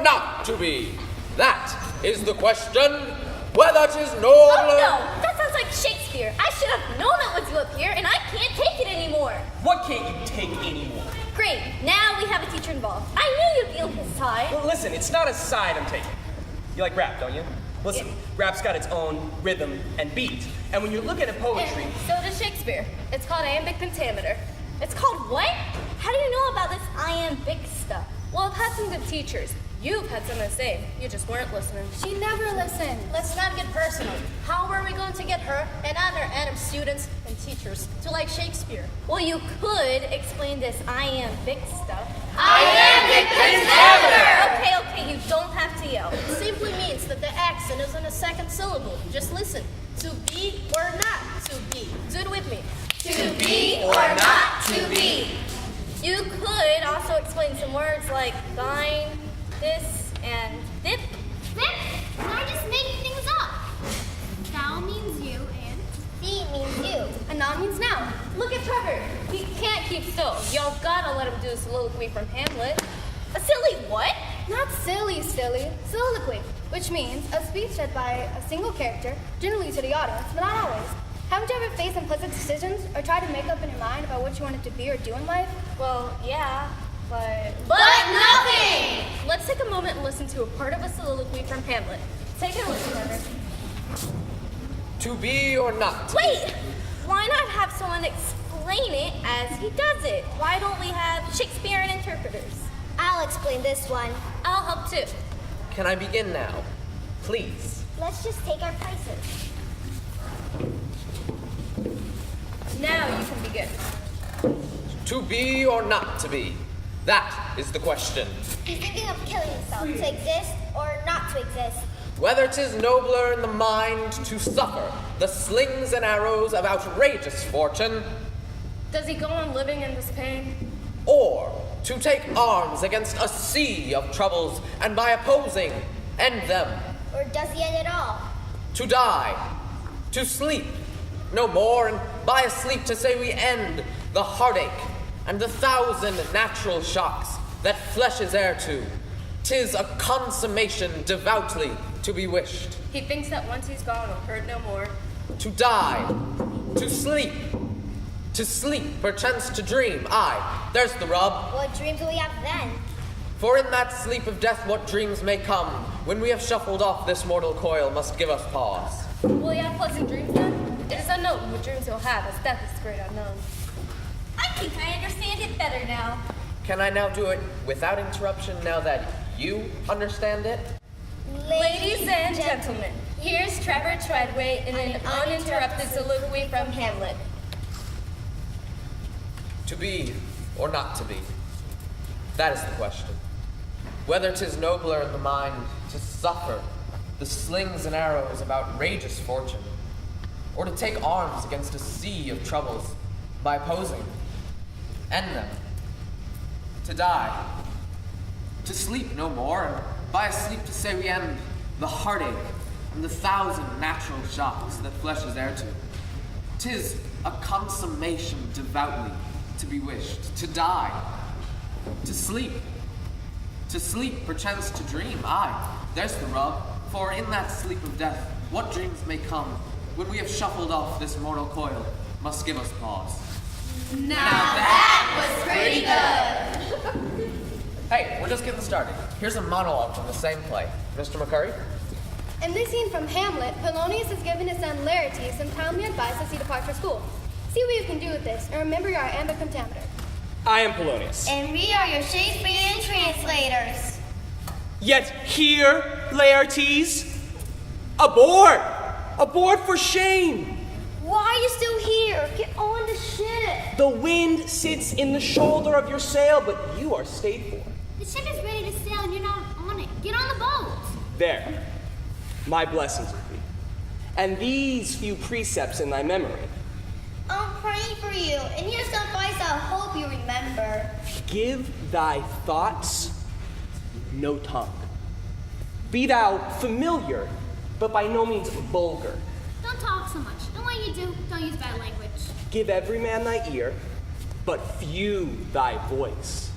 not to be? That is the question. Whether 'tis nobler... Oh no, that sounds like Shakespeare. I should have known it was you up here, and I can't take it anymore. What can't you take anymore? Great, now we have a teacher involved. I knew you'd be on his side. Well, listen, it's not a side I'm taking. You like rap, don't you? Listen, rap's got its own rhythm and beat. And when you're looking at poetry... And so does Shakespeare. It's called iambic pentameter. It's called what? How do you know about this iambic stuff? Well, I've had some good teachers. You've had some of the same. You just weren't listening. She never listened. Let's not get personal. How are we going to get her and other Adam students and teachers to like Shakespeare? Well, you could explain this iambic stuff. Iambic pentameter! Okay, you don't have to yell. It simply means that the accent is on a second syllable. Just listen. To be or not to be. Do it with me. To be or not to be. You could also explain some words like thine, this, and thith. Thith? You're just making things up. Thou means you, and thee means you. And now means now. Look at Trevor. He can't keep still. Y'all gotta let him do a soliloquy from Hamlet. A silly what? Not silly. Soliloquy, which means a speech said by a single character, generally to the audience, but not always. Haven't you ever faced implicit decisions or tried to make up in your mind about what you wanted to be or do in life? Well, yeah, but nothing! Let's take a moment and listen to a part of a soliloquy from Hamlet. Take a listen, Trevor. To be or not to Wait! Why not have someone explain it as he does it? Why don't we have Shakespearean interpreters? I'll explain this one. I'll help too. be? Can I begin now? Please. Let's just take our places. Now you can begin. To be or not to be? That is the question. He's thinking of killing himself, to exist or not to exist. Whether 'tis nobler in the mind to suffer the slings and arrows of outrageous fortune, Does he go on living in this pain? or to take arms against a sea of troubles and by opposing end them, Or does he end it all? to die, to sleep, no more, and by a sleep to say we end the heartache and the thousand natural shocks that flesh is heir to. 'Tis a consummation devoutly to be wished. He thinks that once he's gone, it'll hurt no more. To die, to sleep, perchance to dream. Aye, there's the rub. What dreams will we have then? For in that sleep of death what dreams may come, when we have shuffled off this mortal coil, must give us pause. Will he have pleasant dreams then? It is unknown what dreams he'll have, as death is the great unknown. I think I understand it better now. Can I now do it without interruption now that you understand it? Ladies and gentlemen, here's Trevor Treadway in an uninterrupted soliloquy from Hamlet. To be or not to be? That is the question. Whether 'tis nobler in the mind to suffer the slings and arrows of outrageous fortune, or to take arms against a sea of troubles by opposing, end them, to die, to sleep no more, and by a sleep to say we end the heartache and the thousand natural shocks that flesh is heir to. 'Tis a consummation devoutly to be wished, to die, to sleep, perchance to dream. Aye, there's the rub, for in that sleep of death, what dreams may come, when we have shuffled off this mortal coil, must give us pause. Now that was pretty good. Hey, we're just getting started. Here's a monologue from the same play. Mr. McCurry? In this scene from Hamlet, Polonius has given his son Laertes some timely advice as he departs for school. See what you can do with this, and remember your iambic pentameter. I am Polonius. And we are your Shakespearean translators. Yet here, Laertes, aboard! Aboard for shame! Why are you still here? Get on the ship. The wind sits in the shoulder of your sail, but you are stayed for. The ship is ready to sail and you're not on it. Get on the boat. There, my blessings with thee, and these few precepts in thy memory. I'm praying for you, and here's some advice I hope you remember. Give thy thoughts no tongue. Be thou familiar, but by no means vulgar. Don't talk so much. And when you do, don't use bad language. Give every man thy ear, but few thy voice.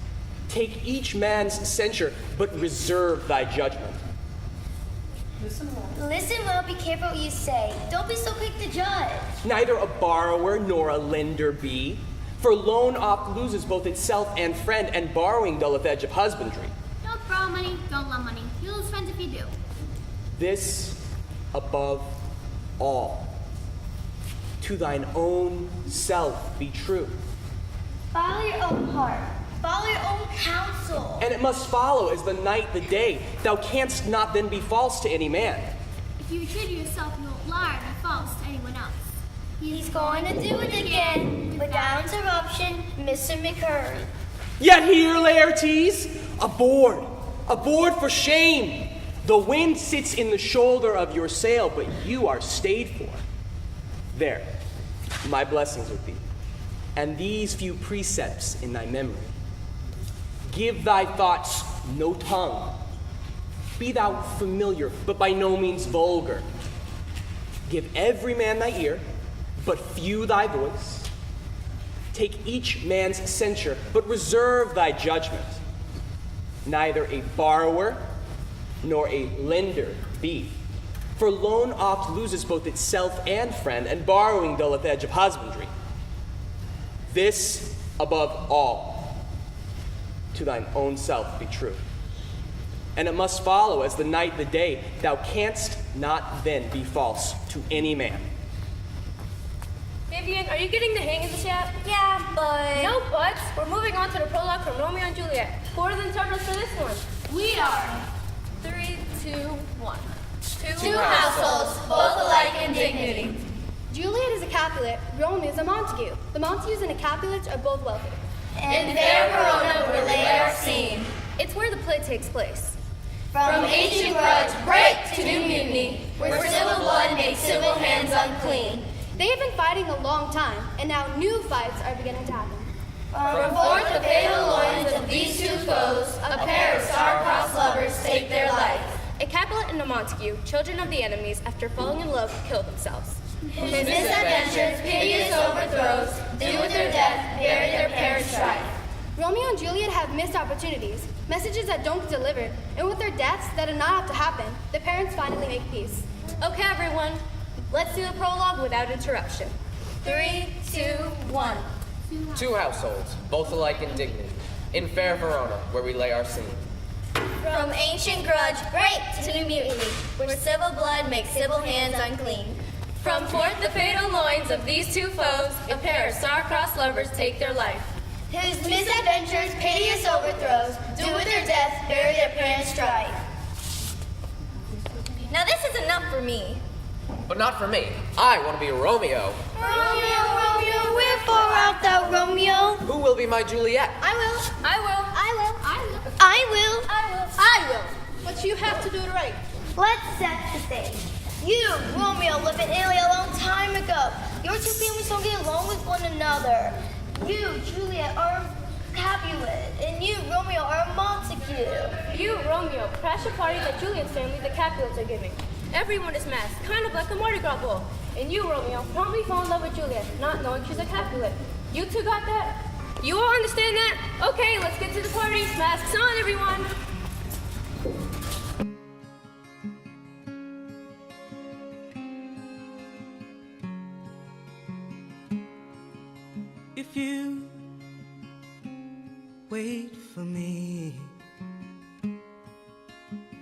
Take each man's censure, but reserve thy judgment. Listen well, be careful what you say. Don't be so quick to judge. Neither a borrower nor a lender be, for loan oft loses both itself and friend, and borrowing dulleth edge of husbandry. Don't borrow money, don't love money. You lose friends if you do. This above all, to thine own self be true. Follow your own heart. Follow your own counsel. And it must follow as the night the day. Thou canst not then be false to any man. If you treat yourself, you won't lie or be false to anyone else. He's going to do it again. Without interruption, Mr. McCurry. Yet here, Laertes, aboard for shame. The wind sits in the shoulder of your sail, but you are stayed for. There, my blessings with thee, and these few precepts in thy memory. Give thy thoughts no tongue. Be thou familiar, but by no means vulgar. Give every man thy ear, but few thy voice. Take each man's censure, but reserve thy judgment. Neither a borrower nor a lender be. For loan oft loses both itself and friend, and borrowing dulleth edge of husbandry. This above all, to thine own self be true. And it must follow as the night the day. Thou canst not then be false to any man. Vivian, are you getting the hang of this yet? Yeah, but... No buts. We're moving on to the prologue from Romeo and Juliet. Who are the interpreters for this one? We are 3, 2, 1. two households, both alike in dignity. Juliet is a Capulet, Romeo is a Montague. The Montagues and the Capulets are both wealthy. In fair Verona where they are seen. It's where the play takes place. From ancient grudge break to new mutiny, where civil blood makes civil hands unclean. They have been fighting a long time, and now new fights are beginning to happen. From forth the fatal loins of these two foes, a pair of star-crossed lovers take their life. A Capulet and a Montague, children of the enemies, after falling in love, kill themselves. Whose misadventures, piteous overthrows, do with their death bury their parents' strife. Romeo and Juliet have missed opportunities, messages that don't get delivered, and with their deaths that did not have to happen, the parents finally make peace. Okay, everyone, let's do the prologue without interruption. 3, 2, 1. Two households, both alike in dignity, in fair Verona, where we lay our scene. From ancient grudge break to new mutiny, where civil blood makes civil hands unclean. From forth the fatal loins of these two foes, a pair of star-crossed lovers take their life. Whose misadventures, piteous overthrows, do with their death bury their parents' strife. Now this is enough for me. But not for me. I want to be Romeo. Romeo, Romeo, wherefore art thou Romeo? Who will be my Juliet? I will. I will. I will. I will. I will. I will. I will. But you have to do it right. Let's set the stage. You, Romeo, lived in Italy a long time ago. Your two families don't get along with one another. You, Juliet, are a Capulet, and you, Romeo, are a Montague. You, Romeo, crash a party that Juliet's family, the Capulets, are giving. Everyone is masked, kind of like a Mardi Gras ball. And you, Romeo, promptly fall in love with Juliet, not knowing she's a Capulet. You two got that? You all understand that? Okay, let's get to the party. Masks on, everyone. If you wait for me,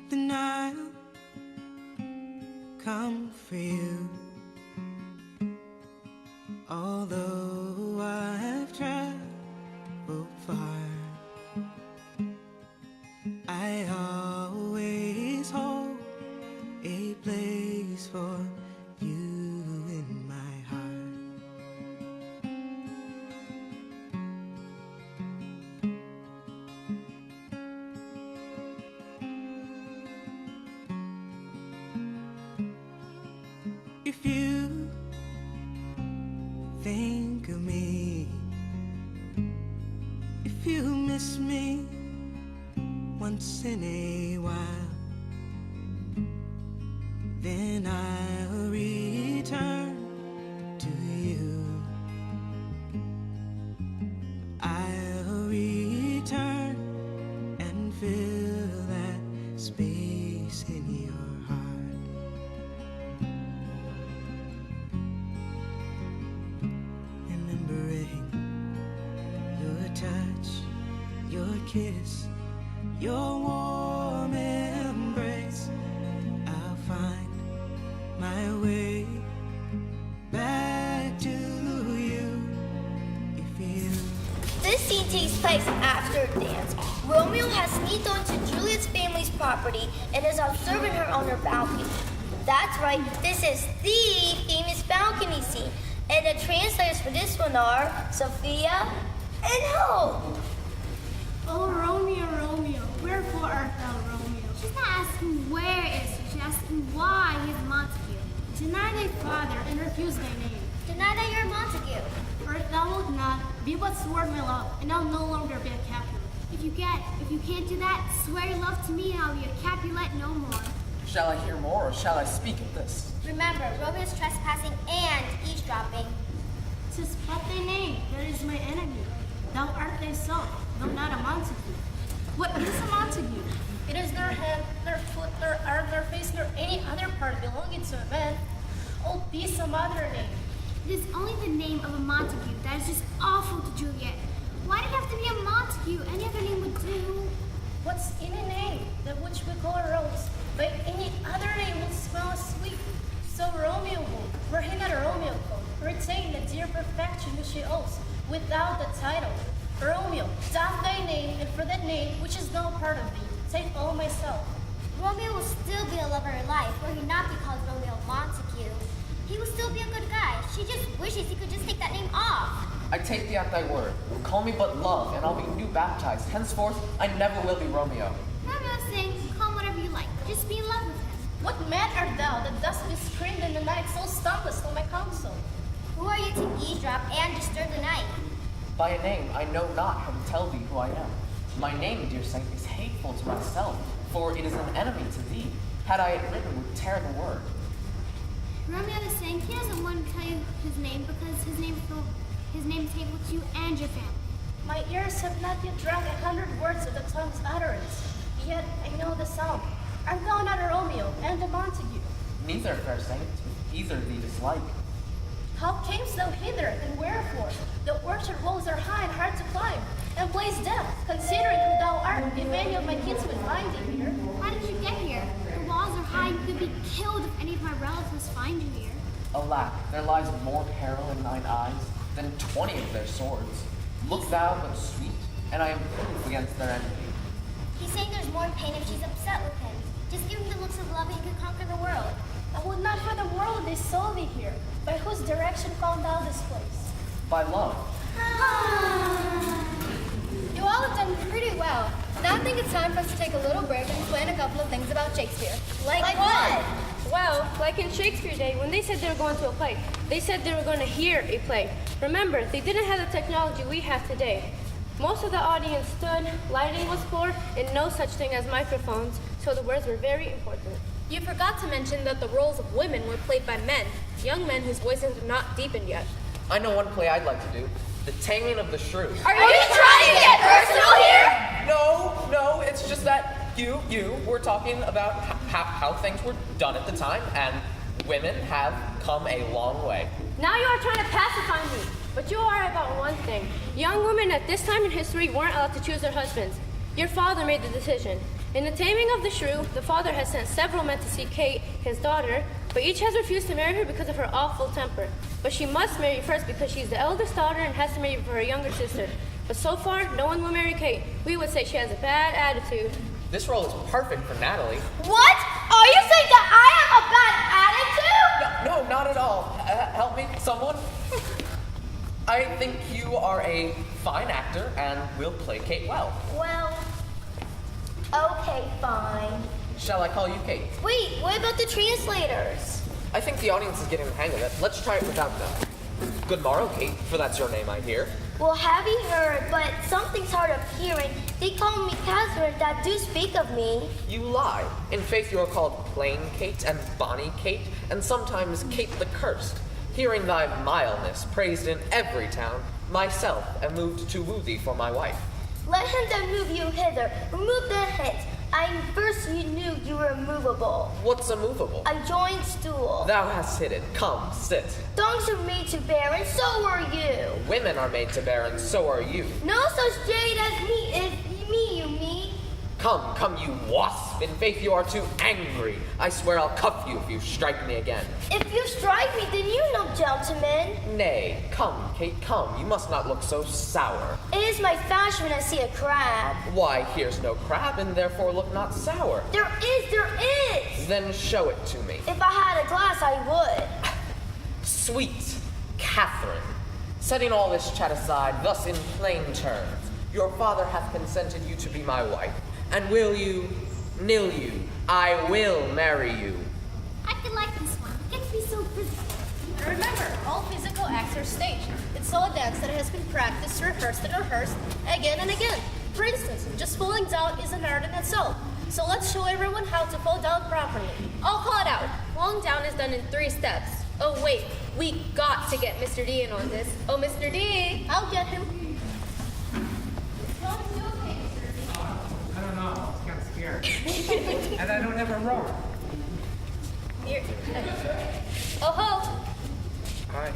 then I'll come for you. Although I've traveled far, I always hold a place for you in my heart. If you think of me, if you miss me once in a while, then I'll return to you. I'll return Romeo has sneaked onto Juliet's family's property and is observing her on her balcony. That's right, this is the famous balcony scene. And the translators for this one are Sophia and Hope. Oh, Romeo, Romeo, wherefore art thou Romeo? She's not asking where is he, she's asking why he is Montague. Deny thy father and refuse thy name. Deny that you're Montague. For if thou wilt not, be what sword my love, and I'll no longer be a Capulet. If you can't do that, swear your love to me and I'll be a Capulet no more. Shall I hear more, or shall I speak of this? Remember, Romeo's trespassing and eavesdropping. 'Tis but thy name that is my enemy. Thou art thyself, though not a Montague. What is a Montague? It is nor hand, nor foot, nor arm, nor face, nor any other part belonging to a man. Oh, be some other name. It is only the name of a Montague that is just awful to Juliet. Why do you have to be a Montague? Any other name would do. What's in a name that which we call a rose? By any other name would smell as sweet. So Romeo would, were he not a Romeo code, retain the dear perfection which he owes, without the title. Romeo, doff thy name, and for that name, which is no part of thee, take all myself. Romeo will still be the love of her life, were he not be called Romeo Montague. He will still be a good guy. She just wishes he could just take that name off. I take thee at thy word. Call me but love, and I'll be new baptized. Henceforth, I never will be Romeo. Romeo sings, call him whatever you like. Just be in love with him. What man art thou that dost be screamed in the night, so stumblest on my counsel? Who are you to eavesdrop and disturb the night? By a name I know not how to tell thee who I am. My name, dear saint, is hateful to myself, for it is an enemy to thee. Had I it written, would tear the word. Romeo is saying he doesn't want to tell you his name because his name is hateful to you and your family. My ears have not yet drunk 100 words of the tongue's utterance, yet I know the sound. Art thou not a Romeo and a Montague? Neither, fair saint, either thee dislike. How camest thou hither, and wherefore? The orchard walls are high and hard to climb, and place death, considering who thou art, if any of my kids would find thee here. How did you get here? The walls are high. You could be killed if any of my relatives find you here. Alack, there lies more peril in thine eyes than 20 of their swords. Look thou but sweet, and I am proof against their enemy. He's saying there's more pain if she's upset with him. Just give him the looks of love and he could conquer the world. I would not for the world they saw thee here. By whose direction found thou this place? By love. You all have done pretty well. Now I think it's time for us to take a little break and explain a couple of things about Shakespeare. Like what? Well, like in Shakespeare Day, when they said they were going to a play, they said they were going to hear a play. Remember, they didn't have the technology we have today. Most of the audience stood, lighting was poor, and no such thing as microphones, so the words were very important. You forgot to mention that the roles of women were played by men, young men whose voices are not deepened yet. I know one play I'd like to do. The Taming of the Shrew. Are you trying to get personal here? No, it's just that you were talking about how things were done at the time, and women have come a long way. Now you are trying to pacify me, but you are about one thing. Young women at this time in history weren't allowed to choose their husbands. Your father made the decision. In the Taming of the Shrew, the father has sent several men to see Kate, his daughter, but each has refused to marry her because of her awful temper. But she must marry first because she's the eldest daughter and has to marry for her younger sister. But so far, no one will marry Kate. We would say she has a bad attitude. This role is perfect for Natalie. What? Are you saying that I have a bad attitude? No, not at all. Help me, someone. I think you are a fine actor and will play Kate well. Well, okay, fine. Shall I call you Kate? Wait, what about the translators? I think the audience is getting the hang of it. Let's try it without them. Good morrow, Kate, for that's your name, I hear. Well, have you heard, but something's hard of hearing. They call me Catherine that do speak of me. You lie. In faith, you are called Plain Kate and Bonny Kate, and sometimes Kate the Cursed. Hearing thy mildness praised in every town, myself am moved to woo thee for my wife. Let him then move you hither. Remove the hint. I first you knew you were movable. What's a movable? A joint stool. Thou hast hit it. Come, sit. Dogs are made to bear, and so are you. Women are made to bear, and so are you. No such jade as me is me, you mean. Come, you wasp. In faith, you are too angry. I swear I'll cuff you if you strike me again. If you strike me, then you no gentleman. Nay, come, Kate, come. You must not look so sour. It is my fashion when I see a crab. Why, here's no crab, and therefore look not sour. There is. Then show it to me. If I had a glass, I would. Sweet Catherine, setting all this chat aside, thus in plain terms, your father hath consented you to be my wife, and will you, nill you, I will marry you. I could like this one. It gets me so busy. Remember, all physical acts are staged. It's all a dance that has been practiced, rehearsed, and rehearsed again and again. For instance, just falling down is an art in itself. So let's show everyone how to fall down properly. I'll call it out. Falling down is done in 3 steps. Oh wait, we got to get Mr. D in on this. Oh, Mr. D! I'll get him. I don't know. I'm kind of scared. And I don't ever row. Here. Oh ho! Hi.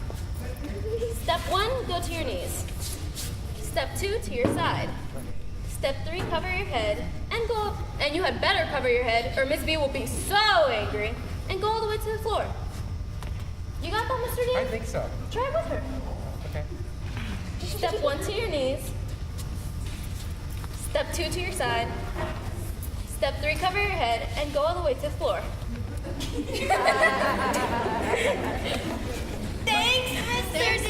Step 1, go to your knees. Step 2, to your side. Step 3, cover your head and go. And you had better cover your head, or Miss B will be so angry. And go all the way to the floor. You got that, Mr. D? I think so. Try it with her. Okay. Step 1 to your knees. Step 2 to your side. Step 3, cover your head and go all the way to the floor. Thanks, Mr. D.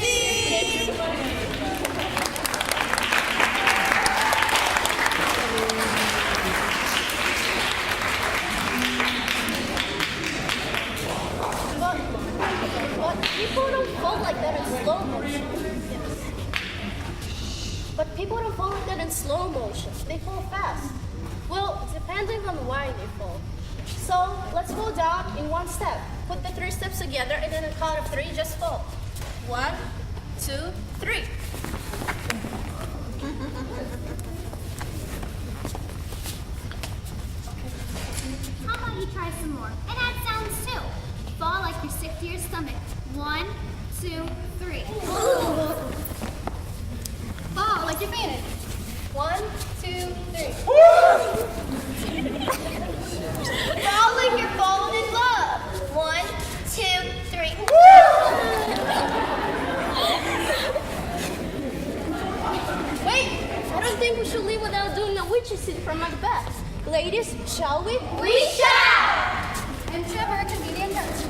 But people don't fall like that in slow motion. But people don't fall like that in slow motion. They fall fast. Well, depending on why they fall. So let's fall down in 1 step. Put the 3 steps together and then a count of 3, just fall. 1, 2, 3. How about you try some more? And add sounds too. Fall like you're sick to your stomach. 1, 2, 3. Fall like you fainted. 1, 2, 3. Fall like you're falling in love. 1, 2, 3. Wait, I don't think we should leave without doing the witches scene from Macbeth. Ladies, shall we? We shall. And Trevor, comedian dance.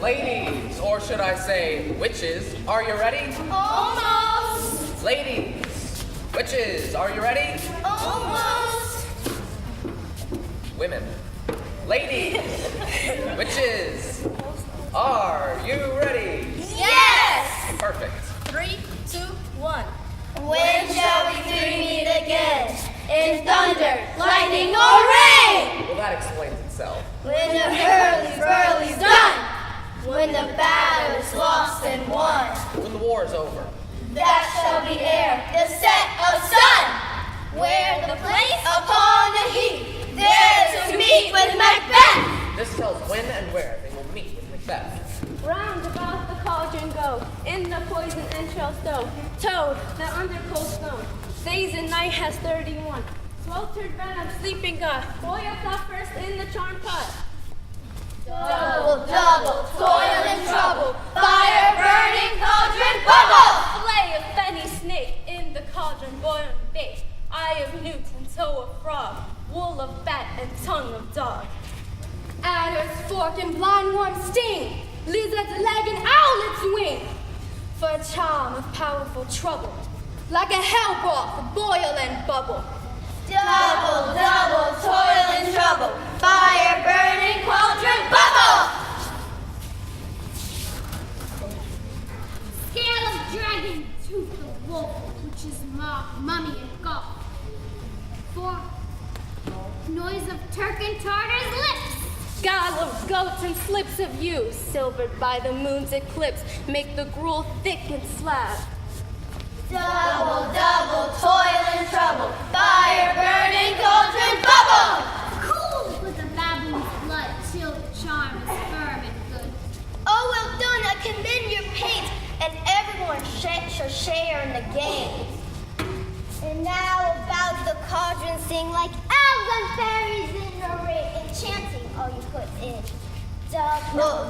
Ladies, or should I say witches, are you ready? Almost. Ladies, witches, are you ready? Almost. Women. Ladies, witches, are you ready? Yes. Perfect. 3, 2, 1. When shall we three meet again? In thunder, lightning, or rain? Well, that explains itself. When the hurly's done. When the battle is lost and won. When the war is over. That shall be ere the set of sun. Where the place upon the heath, there to meet with Macbeth. This tells when and where they will meet with Macbeth. Round about the cauldron go, in the poison entrails stow. Toad, the under cold stone. Days and night has 31. Sweltered venom, sleeping God. Boil up first in the charmed pot. Double, double, toil and trouble. Fire burning, cauldron bubble. Flay of fenny snake in the cauldron boiling bake. Eye of newt and toe of frog. Wool of bat and tongue of dog. Adder's fork and blind worm's sting. Lizard's leg and owlet's wing. For a charm of powerful trouble. Like a hell broth, boil and bubble. Double, double, toil and trouble. Fire burning, cauldron bubble. Scale of dragon, tooth of wolf, which is mummy and golf. 4. Noise of Turk and Tartar's lips. Gall of goats and slips of yew, silvered by the moon's eclipse, make the gruel thick and slab. Double, double, toil and trouble. Fire burning, cauldron bubble. Cool with the baboon's blood, till the charm is firm and good. Oh, well done, I commend your pains, and everyone shall share in the games. And now like elves and fairies in a ring, enchanting all you put in. Double,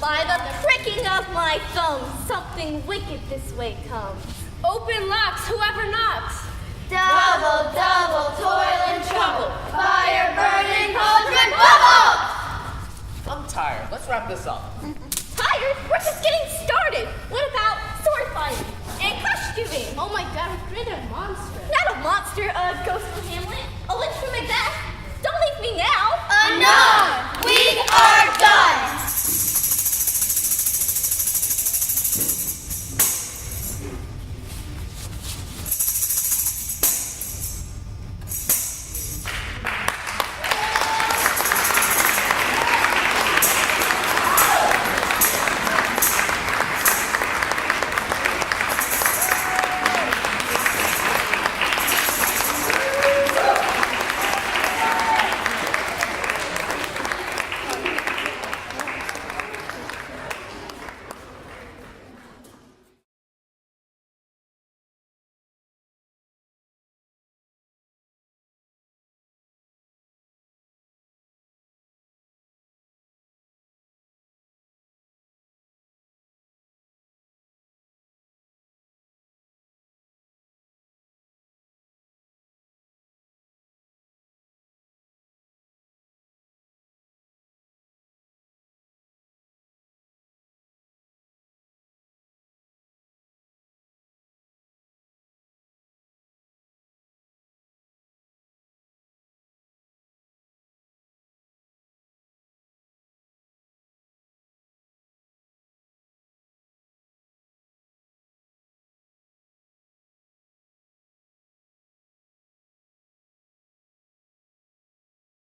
By the pricking of my thumb, something wicked this way comes. Open locks, whoever knocks. double, toil and trouble, fire burning, cauldron bubble! I'm tired. Let's wrap this up. Tired? We're just getting started. What about sword fighting and costuming? Oh my god, we created a monster. Not a monster, a ghost with hammer